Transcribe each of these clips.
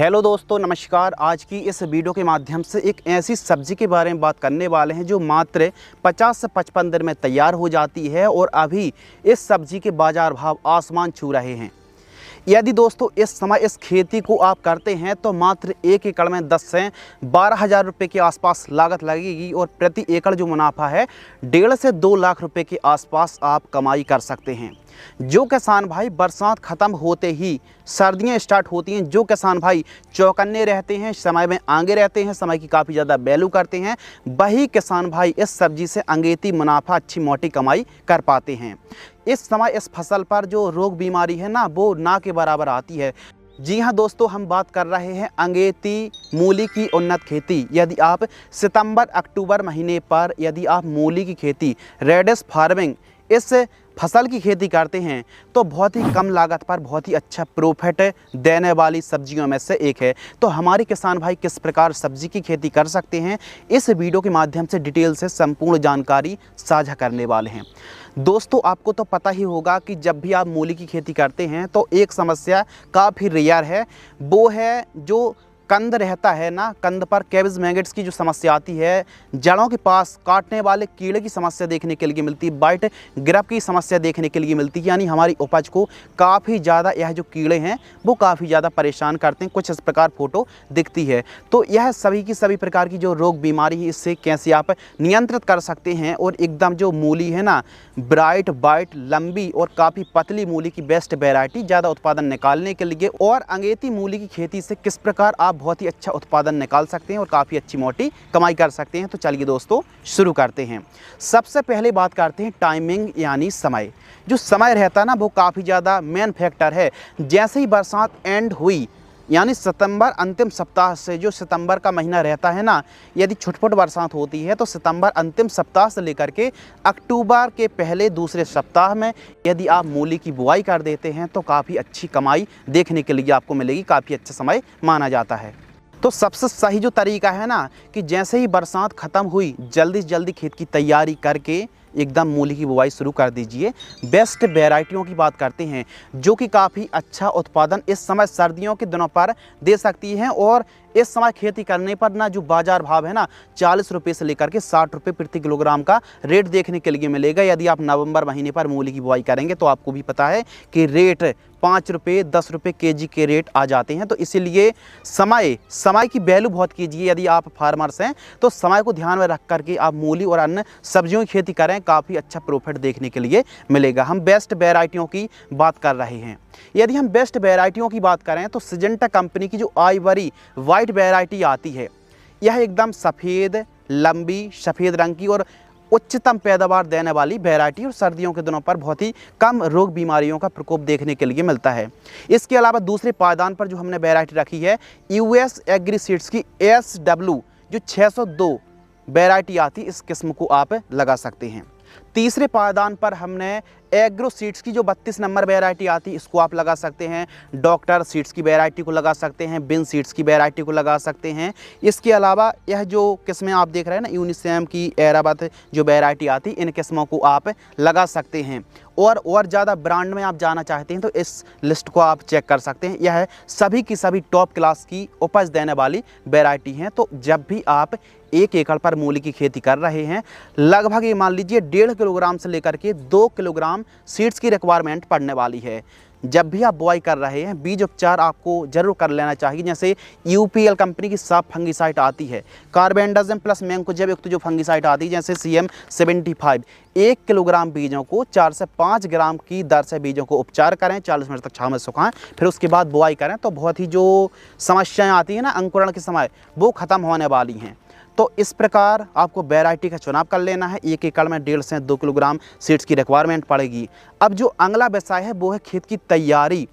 Hello दोस्तों, नमस्कार। आज की इस वीडियो के माध्यम से एक ऐसी सब्ज़ी के बारे में बात करने वाले हैं जो मात्र 50 से 55 दिन में तैयार हो जाती है और अभी इस सब्ज़ी के बाज़ार भाव आसमान छू रहे हैं। यदि दोस्तों इस समय इस खेती को आप करते हैं तो मात्र 1 एकड़ में 10 से 12 हज़ार रुपये के आसपास लागत लगेगी और प्रति एकड़ जो मुनाफा है 1.5 से 2 लाख रुपए के आसपास आप कमाई कर सकते हैं। जो किसान भाई बरसात ख़त्म होते ही सर्दियां स्टार्ट होती हैं, जो किसान भाई चौकन्ने रहते हैं, समय में आगे रहते हैं, समय की काफ़ी ज़्यादा वैल्यू करते हैं, वही किसान भाई इस सब्ज़ी से अंगेती मुनाफा अच्छी मोटी कमाई कर पाते हैं। इस समय इस फसल पर जो रोग बीमारी है ना, वो ना के बराबर आती है। जी हाँ दोस्तों, हम बात कर रहे हैं अंगेती मूली की उन्नत खेती। यदि आप सितंबर अक्टूबर महीने पर यदि आप मूली की खेती, रेडिश फार्मिंग, इस फसल की खेती करते हैं तो बहुत ही कम लागत पर बहुत ही अच्छा प्रॉफिट देने वाली सब्जियों में से एक है। तो हमारे किसान भाई किस प्रकार सब्जी की खेती कर सकते हैं, इस वीडियो के माध्यम से डिटेल से संपूर्ण जानकारी साझा करने वाले हैं। दोस्तों आपको तो पता ही होगा कि जब भी आप मूली की खेती करते हैं तो एक समस्या काफ़ी रेयर है, वो है जो कंद रहता है ना, कंद पर कैबिज मैगट्स की जो समस्या आती है, जड़ों के पास काटने वाले कीड़े की समस्या देखने के लिए मिलती है, बाइट ग्रब की समस्या देखने के लिए मिलती है। यानी हमारी उपज को काफ़ी ज़्यादा यह जो कीड़े हैं वो काफ़ी ज़्यादा परेशान करते हैं। कुछ इस प्रकार फोटो दिखती है। तो यह सभी की सभी प्रकार की जो रोग बीमारी है, इससे कैसे आप नियंत्रित कर सकते हैं और एकदम जो मूली है ना, ब्राइट वाइट लंबी और काफ़ी पतली मूली की बेस्ट वेराइटी ज़्यादा उत्पादन निकालने के लिए और अंगेती मूली की खेती से किस प्रकार आप बहुत ही अच्छा उत्पादन निकाल सकते हैं और काफ़ी अच्छी मोटी कमाई कर सकते हैं। तो चलिए दोस्तों शुरू करते हैं। सबसे पहले बात करते हैं टाइमिंग, यानी समय। जो समय रहता है ना, वो काफ़ी ज़्यादा मेन फैक्टर है। जैसे ही बरसात एंड हुई, यानी सितंबर अंतिम सप्ताह से, जो सितंबर का महीना रहता है ना, यदि छुटपुट बरसात होती है तो सितंबर अंतिम सप्ताह से लेकर के अक्टूबर के पहले दूसरे सप्ताह में यदि आप मूली की बुआई कर देते हैं तो काफ़ी अच्छी कमाई देखने के लिए आपको मिलेगी। काफ़ी अच्छा समय माना जाता है। तो सबसे सही जो तरीका है ना कि जैसे ही बरसात ख़त्म हुई, जल्दी से जल्दी खेत की तैयारी करके एकदम मूली की बुवाई शुरू कर दीजिए। बेस्ट वैरायटियों की बात करते हैं जो कि काफ़ी अच्छा उत्पादन इस समय सर्दियों के दिनों पर दे सकती हैं और इस समय खेती करने पर ना जो बाज़ार भाव है ना, 40 रुपये से लेकर के 60 रुपये प्रति किलोग्राम का रेट देखने के लिए मिलेगा। यदि आप नवंबर महीने पर मूली की बुआई करेंगे तो आपको भी पता है कि रेट 5 रुपये 10 रुपये केजी के रेट आ जाते हैं। तो इसीलिए समय की वैल्यू बहुत कीजिए। यदि आप फार्मर्स हैं तो समय को ध्यान में रख करके आप मूली और अन्य सब्जियों की खेती करें, काफ़ी अच्छा प्रॉफिट देखने के लिए मिलेगा। हम बेस्ट वैरायटियों की बात कर रहे हैं। यदि हम बेस्ट वैरायटियों की बात करें तो सिजेंटा कंपनी की जो आइवरी वाइट वैरायटी आती है, यह एकदम सफ़ेद लंबी सफ़ेद रंग की और उच्चतम पैदावार देने वाली वैरायटी और सर्दियों के दिनों पर बहुत ही कम रोग बीमारियों का प्रकोप देखने के लिए मिलता है। इसके अलावा दूसरे पायदान पर जो हमने वैरायटी रखी है, यूएस एग्री सीड्स की SW जो 602 वैरायटी आती, इस किस्म को आप लगा सकते हैं। तीसरे पायदान पर हमने एग्रो सीड्स की जो 32 नंबर वैरायटी आती है, इसको आप लगा सकते हैं। डॉक्टर सीड्स की वैरायटी को लगा सकते हैं, बिन सीड्स की वैरायटी को लगा सकते हैं। इसके अलावा यह जो किस्में आप देख रहे हैं ना, यूनिसैम की एराबत जो वैरायटी आती, इन किस्मों को आप लगा सकते हैं। और ज़्यादा ब्रांड में आप जाना चाहते हैं तो इस लिस्ट को आप चेक कर सकते हैं। यह सभी की सभी टॉप क्लास की उपज देने वाली वैरायटी हैं। तो जब भी आप 1 एकड़ पर मूली की खेती कर रहे हैं, लगभग ये मान लीजिए 1.5 किलोग्राम से लेकर के 2 किलोग्राम सीड्स की रिक्वायरमेंट पड़ने वाली है। जब भी आप बुआई कर रहे हैं, बीज उपचार आपको जरूर कर लेना चाहिए। जैसे UPL कंपनी की सब फंगिसाइड आती है, कार्बेंडाजिम प्लस मैंकोजेब युक्त जो फंगिसाइड आती है, जैसे CM75, 1 किलोग्राम बीजों को 4 से 5 ग्राम की दर से बीजों को उपचार करें, 40 मिनट तक छांव में सुखाएं, फिर उसके बाद बुआई करें तो बहुत ही जो समस्याएं आती हैं ना अंकुरण के समय, वो ख़त्म होने वाली हैं। तो इस प्रकार आपको वैरायटी का चुनाव कर लेना है। 1 एकड़ में 1.5 से 2 किलोग्राम सीड्स की रिक्वायरमेंट पड़ेगी। अब जो अगला विषय है वो है खेत की तैयारी,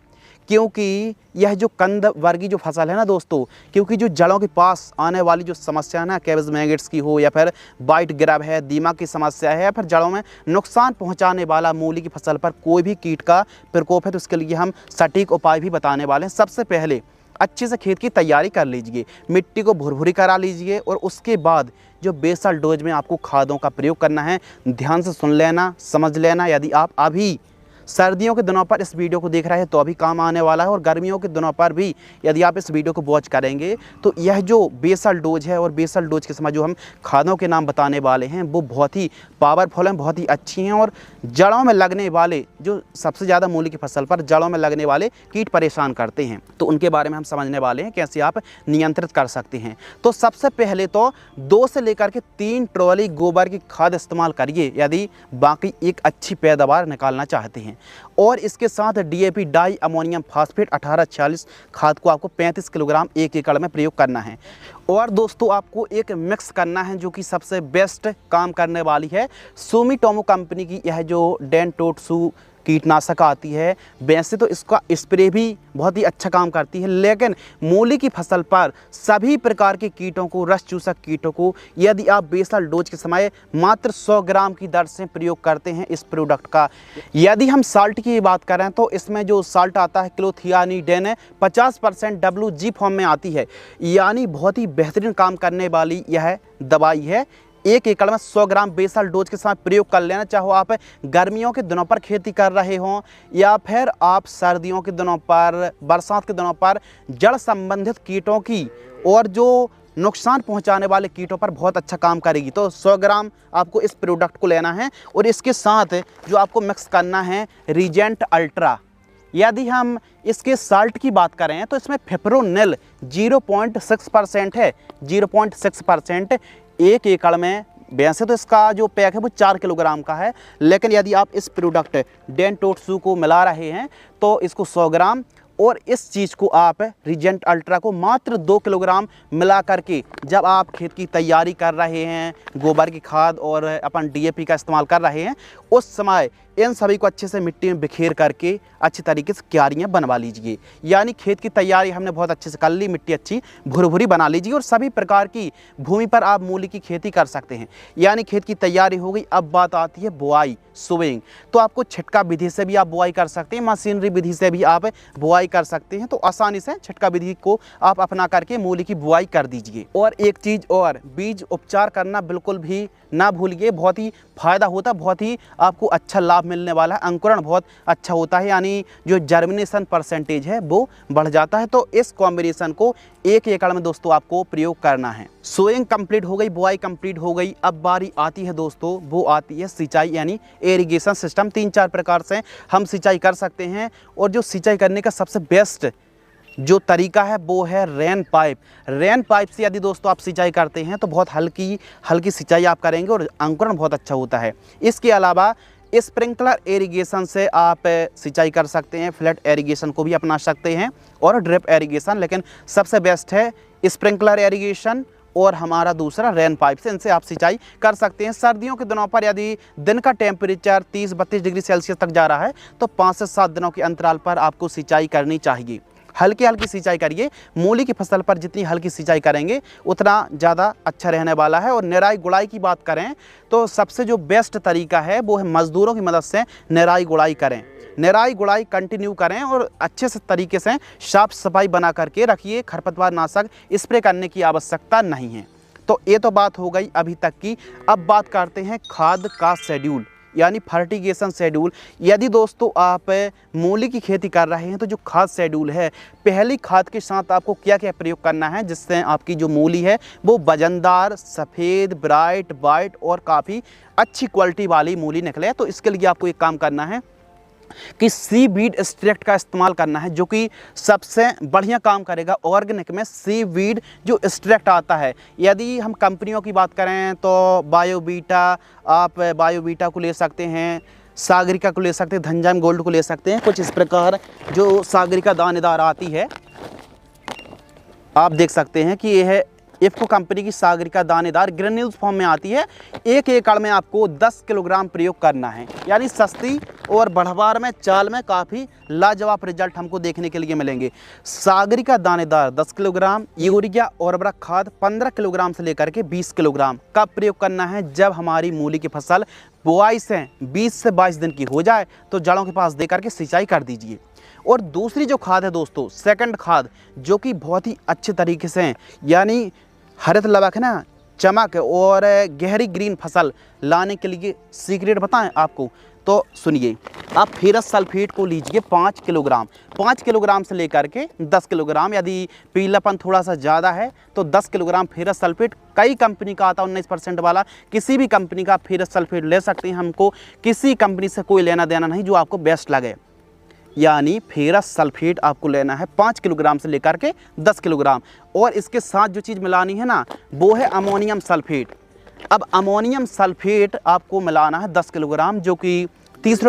क्योंकि यह जो कंद वर्गीय जो फसल है ना दोस्तों, क्योंकि जो जड़ों के पास आने वाली जो समस्या है ना, कैबिज मैगट्स की हो या फिर बाइट ग्रब है, दीमक की समस्या है या फिर जड़ों में नुकसान पहुंचाने वाला मूली की फसल पर कोई भी कीट का प्रकोप है, तो इसके लिए हम सटीक उपाय भी बताने वाले हैं। सबसे पहले अच्छे से खेत की तैयारी कर लीजिए, मिट्टी को भुरभुरी करा लीजिए और उसके बाद जो बेसल डोज में आपको खादों का प्रयोग करना है, ध्यान से सुन लेना, समझ लेना। यदि आप अभी सर्दियों के दिनों पर इस वीडियो को देख रहे हैं तो अभी काम आने वाला है, और गर्मियों के दिनों पर भी यदि आप इस वीडियो को वॉच करेंगे तो यह जो बेसल डोज है और बेसल डोज के समय जो हम खादों के नाम बताने वाले हैं वो बहुत ही पावरफुल हैं, बहुत ही अच्छी हैं। और जड़ों में लगने वाले जो सबसे ज़्यादा मूली की फसल पर जड़ों में लगने वाले कीट परेशान करते हैं, तो उनके बारे में हम समझने वाले हैं कैसे आप नियंत्रित कर सकते हैं। तो सबसे पहले तो 2 से लेकर के 3 ट्रॉली गोबर की खाद इस्तेमाल करिए यदि बाकी एक अच्छी पैदावार निकालना चाहते हैं। और इसके साथ DAP डाई अमोनियम फास्फेट 1846 खाद को आपको 35 किलोग्राम 1 एकड़ में प्रयोग करना है। और दोस्तों आपको एक मिक्स करना है जो कि सबसे बेस्ट काम करने वाली है, सुमिटोमो कंपनी की यह जो डेंटोट्सु कीटनाशक आती है। वैसे तो इसका स्प्रे भी बहुत ही अच्छा काम करती है, लेकिन मूली की फसल पर सभी प्रकार के कीटों को, रस चूसक कीटों को यदि आप बेसल डोज के समय मात्र 100 ग्राम की दर से प्रयोग करते हैं इस प्रोडक्ट का। यदि हम साल्ट की बात करें तो इसमें जो साल्ट आता है क्लोथियानिडेन 50% WG फॉर्म में आती है, यानी बहुत ही बेहतरीन काम करने वाली यह दवाई है। 1 एकड़ में 100 ग्राम बेसल डोज के साथ प्रयोग कर लेना, चाहो आप गर्मियों के दिनों पर खेती कर रहे हों या फिर आप सर्दियों के दिनों पर, बरसात के दिनों पर जड़ संबंधित कीटों की और जो नुकसान पहुंचाने वाले कीटों पर बहुत अच्छा काम करेगी। तो 100 ग्राम आपको इस प्रोडक्ट को लेना है और इसके साथ जो आपको मिक्स करना है रीजेंट अल्ट्रा। यदि हम इसके साल्ट की बात करें तो इसमें फिप्रोनिल 0.6% है, 0.6% 1 एकड़ में। वैसे तो इसका जो पैक है वो 4 किलोग्राम का है, लेकिन यदि आप इस प्रोडक्ट डेंटोट्सु को मिला रहे हैं तो इसको 100 ग्राम और इस चीज़ को आप रीजेंट अल्ट्रा को मात्र 2 किलोग्राम मिला करके जब आप खेत की तैयारी कर रहे हैं, गोबर की खाद और अपन DAP का इस्तेमाल कर रहे हैं, उस समय इन सभी को अच्छे से मिट्टी में बिखेर करके अच्छी तरीके से क्यारियाँ बनवा लीजिए। यानी खेत की तैयारी हमने बहुत अच्छे से कर ली, मिट्टी अच्छी भुरभुरी बना लीजिए और सभी प्रकार की भूमि पर आप मूली की खेती कर सकते हैं। यानी खेत की तैयारी हो गई। अब बात आती है बुआई, सोइंग। तो आपको छिटका विधि से भी आप बुआई कर सकते हैं, मशीनरी विधि से भी आप बुआई कर सकते हैं। तो आसानी से छिटका विधि को आप अपना करके मूली की बुआई कर दीजिए। और एक चीज़ और, बीज उपचार करना बिल्कुल भी ना भूलिए, बहुत ही फ़ायदा होता है, बहुत ही आपको अच्छा लाभ मिलने वाला है। अंकुरण बहुत अच्छा होता है, यानी जो जर्मिनेशन परसेंटेज है वो बढ़ जाता है। तो इस कॉम्बिनेशन को 1 एकड़ में दोस्तों आपको प्रयोग करना है। सोइंग कंप्लीट हो गई, बुआई कंप्लीट हो गई। अब बारी आती है दोस्तों, वो आती है सिंचाई यानी इरिगेशन सिस्टम। 3-4 प्रकार से हम सिंचाई कर सकते हैं और जो सिंचाई करने का सबसे बेस्ट जो तरीका है वो है रेन पाइप। रेन पाइप से यदि दोस्तों आप सिंचाई करते हैं तो बहुत हल्की सिंचाई आप करेंगे और अंकुरण बहुत अच्छा होता है। इसके अलावा स्प्रिंकलर इरिगेशन से आप सिंचाई कर सकते हैं, फ्लैट इरिगेशन को भी अपना सकते हैं और ड्रिप इरिगेशन, लेकिन सबसे बेस्ट है स्प्रिंकलर इरिगेशन और हमारा दूसरा रेन पाइप से इनसे आप सिंचाई कर सकते हैं। सर्दियों के दिनों पर यदि दिन का टेम्परेचर 30-32 डिग्री सेल्सियस तक जा रहा है तो 5 से 7 दिनों के अंतराल पर आपको सिंचाई करनी चाहिए। हल्की सिंचाई करिए। मूली की फसल पर जितनी हल्की सिंचाई करेंगे उतना ज़्यादा अच्छा रहने वाला है। और निराई गुड़ाई की बात करें तो सबसे जो बेस्ट तरीका है वो है मज़दूरों की मदद से निराई गुड़ाई करें। निराई गुड़ाई कंटिन्यू करें और अच्छे से तरीके से साफ सफाई बना करके रखिए। खरपतवार नाशक स्प्रे करने की आवश्यकता नहीं है। तो ये तो बात हो गई अभी तक की। अब बात करते हैं खाद का शेड्यूल यानी फर्टिगेशन शेड्यूल। यदि दोस्तों आप मूली की खेती कर रहे हैं तो जो खाद शेड्यूल है, पहली खाद के साथ आपको क्या क्या प्रयोग करना है जिससे आपकी जो मूली है वो वजनदार, सफ़ेद, ब्राइट, वाइट और काफ़ी अच्छी क्वालिटी वाली मूली निकले। तो इसके लिए आपको एक काम करना है कि सीवीड एक्सट्रैक्ट का इस्तेमाल करना है, जो कि सबसे बढ़िया काम करेगा। ऑर्गेनिक में सीवीड जो एक्सट्रैक्ट आता है, यदि हम कंपनियों की बात करें तो बायोवीटा, आप बायोवीटा को ले सकते हैं, सागरिका को ले सकते हैं, धनजाम गोल्ड को ले सकते हैं। कुछ इस प्रकार जो सागरिका दानेदार आती है, आप देख सकते हैं कि यह है इफ़को कंपनी की सागरिका दानेदार ग्रेन्यूल्स फॉर्म में आती है। 1 एकड़ में आपको 10 किलोग्राम प्रयोग करना है, यानी सस्ती और बढ़वार में चाल में काफ़ी लाजवाब रिजल्ट हमको देखने के लिए मिलेंगे। सागरिका दानेदार 10 किलोग्राम, यूरिया और उर्वरक खाद 15 किलोग्राम से लेकर के 20 किलोग्राम का प्रयोग करना है जब हमारी मूली की फसल बुआई से 20 से 22 दिन की हो जाए तो जड़ों के पास दे करके सिंचाई कर दीजिए। और दूसरी जो खाद है दोस्तों, सेकंड खाद, जो कि बहुत ही अच्छे तरीके से यानी हरित लवक है ना, चमक और गहरी ग्रीन फसल लाने के लिए सीक्रेट बताएं आपको, तो सुनिए, आप फेरस सल्फेट को लीजिए 5 किलोग्राम, 5 किलोग्राम से लेकर के 10 किलोग्राम। यदि पीलापन थोड़ा सा ज़्यादा है तो 10 किलोग्राम फेरस सल्फेट, कई कंपनी का आता है 19% वाला, किसी भी कंपनी का फेरस सल्फेट ले सकते हैं। हमको किसी कंपनी से कोई लेना देना नहीं, जो आपको बेस्ट लगे। यानी फेरस सल्फेट आपको लेना है 5 किलोग्राम से लेकर के 10 किलोग्राम। और इसके साथ जो चीज़ मिलानी है ना, वो है अमोनियम सल्फेट। अब अमोनियम सल्फेट आपको मिलाना है 10 किलोग्राम, जो कि 30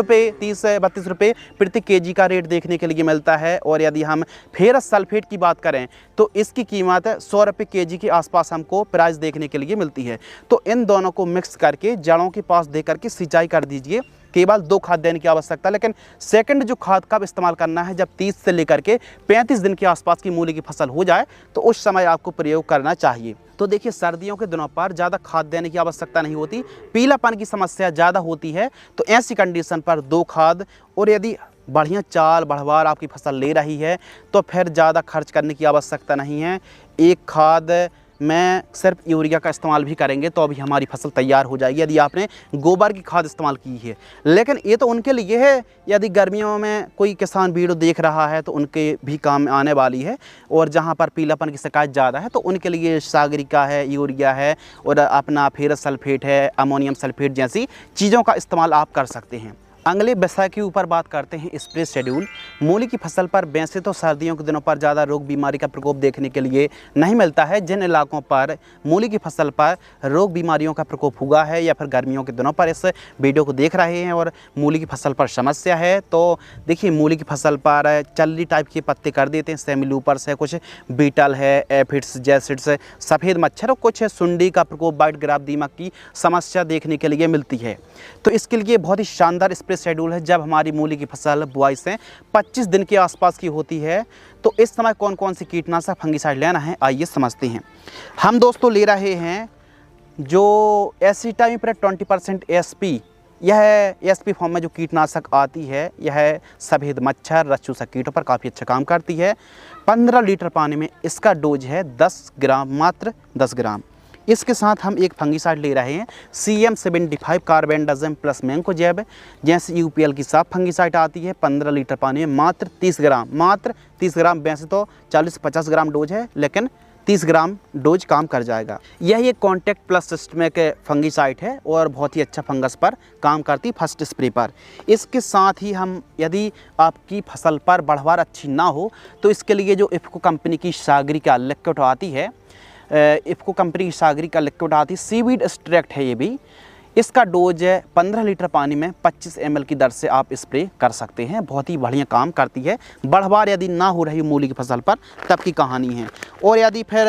से 32 रुपये प्रति केजी का रेट देखने के लिए मिलता है। और यदि हम फेरस सल्फेट की बात करें तो इसकी कीमत 100 रुपये केजी के आसपास हमको प्राइस देखने के लिए मिलती है। तो इन दोनों को मिक्स करके जड़ों के पास दे करके सिंचाई कर दीजिए। केवल 2 खाद देने की आवश्यकता, लेकिन सेकंड जो खाद कब इस्तेमाल करना है, जब 30 से लेकर के 35 दिन के आसपास की मूली की फसल हो जाए तो उस समय आपको प्रयोग करना चाहिए। तो देखिए, सर्दियों के दिनों पर ज़्यादा खाद देने की आवश्यकता नहीं होती, पीलापन की समस्या ज़्यादा होती है। तो ऐसी कंडीशन पर 2 खाद, और यदि बढ़िया चाल बढ़वार आपकी फसल ले रही है तो फिर ज़्यादा खर्च करने की आवश्यकता नहीं है। 1 खाद में सिर्फ यूरिया का इस्तेमाल भी करेंगे तो अभी हमारी फसल तैयार हो जाएगी, यदि आपने गोबर की खाद इस्तेमाल की है। लेकिन ये तो उनके लिए है, यदि गर्मियों में कोई किसान वीडियो देख रहा है तो उनके भी काम आने वाली है। और जहाँ पर पीलापन की शिकायत ज़्यादा है तो उनके लिए सागरिका है, यूरिया है, और अपना फेरस सल्फेट है, अमोनियम सल्फेट जैसी चीज़ों का इस्तेमाल आप कर सकते हैं। अगले विषय के ऊपर बात करते हैं, स्प्रे शेड्यूल। मूली की फसल पर वैसे तो सर्दियों के दिनों पर ज़्यादा रोग बीमारी का प्रकोप देखने के लिए नहीं मिलता है। जिन इलाकों पर मूली की फसल पर रोग बीमारियों का प्रकोप हुआ है या फिर गर्मियों के दिनों पर इस वीडियो को देख रहे हैं और मूली की फसल पर समस्या है, तो देखिए, मूली की फसल पर चल्ली टाइप के पत्ते कर देते हैं, सेमिलूपर्स है, कुछ बीटल है, एफिड्स, जैसिड्स, सफ़ेद मच्छर, और कुछ सुंडी का प्रकोप, वाइट ग्राफ दीमक की समस्या देखने के लिए मिलती है। तो इसके लिए बहुत ही शानदार स्प्रे शेड्यूल है। जब हमारी मूली की फसल बुआई से 25 दिन के आसपास की होती है तो इस समय कौन कौन सी कीटनाशक फंगिसाइड लेना है, आइए समझते हैं। हम दोस्तों ले रहे हैं जो एसिटामिप्रिड 20% एसपी। यह एसपी फॉर्म में जो कीटनाशक आती है, यह सफ़ेद मच्छर, रस चूसक कीटों पर काफ़ी अच्छा काम करती है। 15 लीटर पानी में इसका डोज है 10 ग्राम, मात्र 10 ग्राम। इसके साथ हम एक फंगिसाइड ले रहे हैं CM75 कार्बेंडाजिम प्लस मैंकोजेब, जैसे यूपीएल की साफ फंगिसाइड आती है। 15 लीटर पानी में मात्र 30 ग्राम, मात्र 30 ग्राम। वैसे तो 40 से 50 ग्राम डोज है, लेकिन 30 ग्राम डोज काम कर जाएगा। यह एक कॉन्टैक्ट प्लस सिस्टमिक फंगिसाइड है और बहुत ही अच्छा फंगस पर काम करती, फर्स्ट स्प्रे पर। इसके साथ ही हम, यदि आपकी फसल पर बढ़वार अच्छी ना हो तो इसके लिए जो इफ्को कंपनी की सागरिका लिक्विड आती है, इफ्को कंपनी की सागरिका लिक्विड आती है, सीवीड एक्सट्रैक्ट है ये भी। इसका डोज 15 लीटर पानी में 25 ml की दर से आप स्प्रे कर सकते हैं। बहुत ही बढ़िया काम करती है। बढ़वार यदि ना हो रही मूली की फसल पर तब की कहानी है। और यदि फिर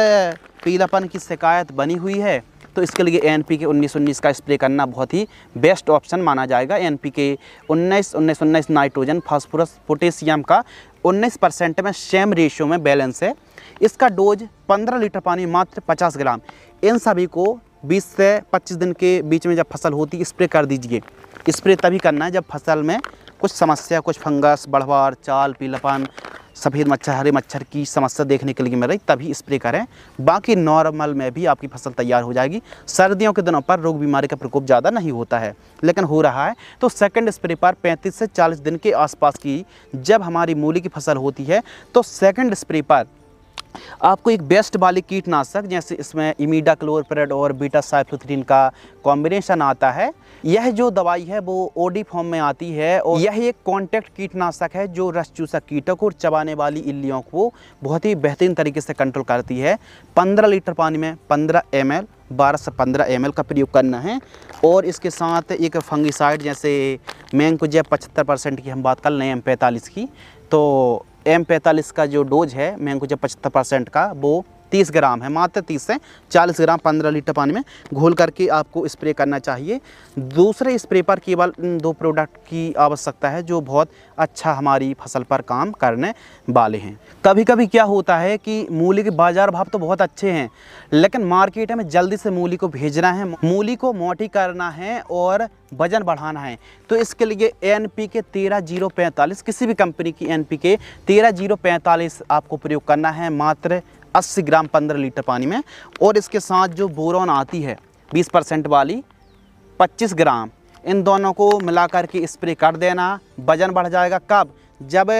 पीलापन की शिकायत बनी हुई है तो इसके लिए NPK 19-19 का स्प्रे करना बहुत ही बेस्ट ऑप्शन माना जाएगा। NPK 19-19-19 नाइट्रोजन, फास्फोरस, पोटेशियम का 19% में सेम रेशियो में बैलेंस है। इसका डोज 15 लीटर पानी मात्र 50 ग्राम। इन सभी को 20 से 25 दिन के बीच में जब फसल होती स्प्रे कर दीजिए। स्प्रे तभी करना है जब फसल में कुछ समस्या, कुछ फंगस, बढ़वार, चाल, पीलापन, सफ़ेद मच्छर, हरे मच्छर की समस्या देखने के लिए मिल रही, तभी स्प्रे करें। बाकी नॉर्मल में भी आपकी फसल तैयार हो जाएगी। सर्दियों के दिनों पर रोग बीमारी का प्रकोप ज़्यादा नहीं होता है, लेकिन हो रहा है तो सेकंड स्प्रे पर 35 से 40 दिन के आसपास की जब हमारी मूली की फसल होती है तो सेकंड स्प्रे पर आपको एक बेस्ट वाली कीटनाशक, जैसे इसमें इमिडाक्लोप्रिड और बीटा साइक्लोथ्रीन का कॉम्बिनेशन आता है। यह जो दवाई है वो ओडी फॉर्म में आती है और यह एक कॉन्टैक्ट कीटनाशक है जो रस चूसक कीटों को और चबाने वाली इल्लियों को बहुत ही बेहतरीन तरीके से कंट्रोल करती है। 15 लीटर पानी में 15 ml, 12 से 15 ml का प्रयोग करना है। और इसके साथ एक फंगिसाइड, जैसे मैंकोजेब 75% की हम बात कर लें, M45 की, तो M45 का जो डोज है मैंकोजेब 75% का, वो 30 ग्राम है, मात्र 30 से 40 ग्राम 15 लीटर पानी में घोल करके आपको स्प्रे करना चाहिए। दूसरे स्प्रे पर केवल इन 2 प्रोडक्ट की आवश्यकता है जो बहुत अच्छा हमारी फसल पर काम करने वाले हैं। कभी कभी क्या होता है कि मूली के बाज़ार भाव तो बहुत अच्छे हैं, लेकिन मार्केट में जल्दी से मूली को भेजना है, मूली को मोटी करना है और वजन बढ़ाना है। तो इसके लिए NPK 13045, किसी भी कंपनी की NPK 13045 आपको प्रयोग करना है, मात्र 80 ग्राम 15 लीटर पानी में। और इसके साथ जो बोरॉन आती है 20% वाली 25 ग्राम, इन दोनों को मिला करके स्प्रे कर देना। वजन बढ़ जाएगा कब? जब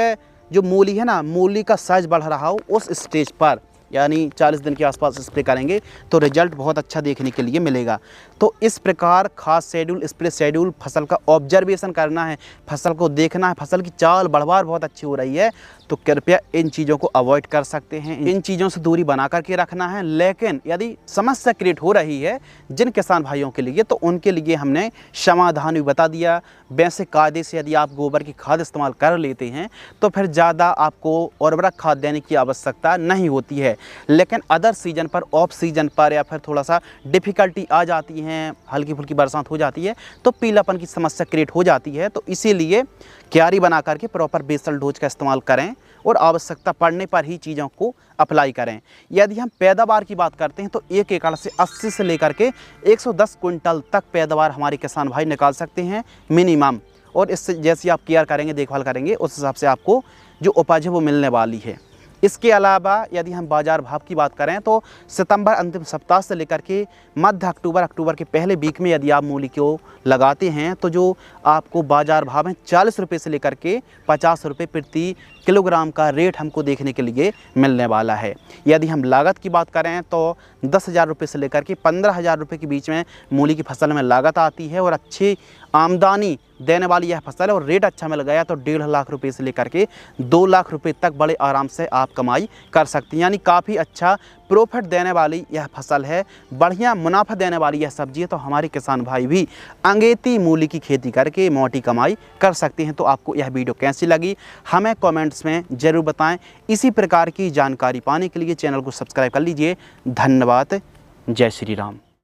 जो मूली है ना, मूली का साइज बढ़ रहा हो उस स्टेज पर, यानी 40 दिन के आसपास स्प्रे करेंगे तो रिजल्ट बहुत अच्छा देखने के लिए मिलेगा। तो इस प्रकार खास शेड्यूल, स्प्रे शेड्यूल, फसल का ऑब्जर्वेशन करना है, फसल को देखना है, फसल की चाल बढ़वार बहुत अच्छी हो रही है तो कृपया इन चीज़ों को अवॉइड कर सकते हैं, इन चीज़ों से दूरी बना करके रखना है। लेकिन यदि समस्या क्रिएट हो रही है जिन किसान भाइयों के लिए, तो उनके लिए हमने समाधान भी बता दिया। वैसे कायदे से यदि आप गोबर की खाद इस्तेमाल कर लेते हैं तो फिर ज़्यादा आपको उर्वरक खाद देने की आवश्यकता नहीं होती है। लेकिन अदर सीजन पर, ऑफ सीजन पर या फिर थोड़ा सा डिफ़िकल्टी आ जाती हैं, हल्की फुल्की बरसात हो जाती है तो पीलापन की समस्या क्रिएट हो जाती है। तो इसीलिए क्यारी बना करके प्रॉपर बेसल डोज का इस्तेमाल करें और आवश्यकता पड़ने पर ही चीज़ों को अप्लाई करें। यदि हम पैदावार की बात करते हैं तो एक एकड़ से 80 से लेकर के 110 कुंटल तक पैदावार हमारे किसान भाई निकाल सकते हैं मिनिमम। और इससे जैसी आप केयर करेंगे, देखभाल करेंगे, उस हिसाब से आपको जो उपज है वो मिलने वाली है। इसके अलावा यदि हम बाज़ार भाव की बात करें तो सितंबर अंतिम सप्ताह से लेकर के मध्य अक्टूबर के पहले वीक में यदि आप मूली को लगाते हैं तो जो आपको बाज़ार भाव है 40 रुपये से लेकर के 50 रुपये प्रति किलोग्राम का रेट हमको देखने के लिए मिलने वाला है। यदि हम लागत की बात करें तो 10,000 रुपये से लेकर के 15,000 रुपये के बीच में मूली की फसल में लागत आती है और अच्छी आमदनी देने वाली यह फसल है। और रेट अच्छा मिल गया तो 1.5 लाख रुपये से लेकर के 2 लाख रुपये तक बड़े आराम से आप कमाई कर सकते हैं। यानी काफ़ी अच्छा प्रॉफिट देने वाली यह फसल है, बढ़िया मुनाफा देने वाली यह सब्जी है। तो हमारे किसान भाई भी अंगेती मूली की खेती करके मोटी कमाई कर सकते हैं। तो आपको यह वीडियो कैसी लगी हमें कमेंट्स में ज़रूर बताएं। इसी प्रकार की जानकारी पाने के लिए चैनल को सब्सक्राइब कर लीजिए। धन्यवाद। जय श्री राम।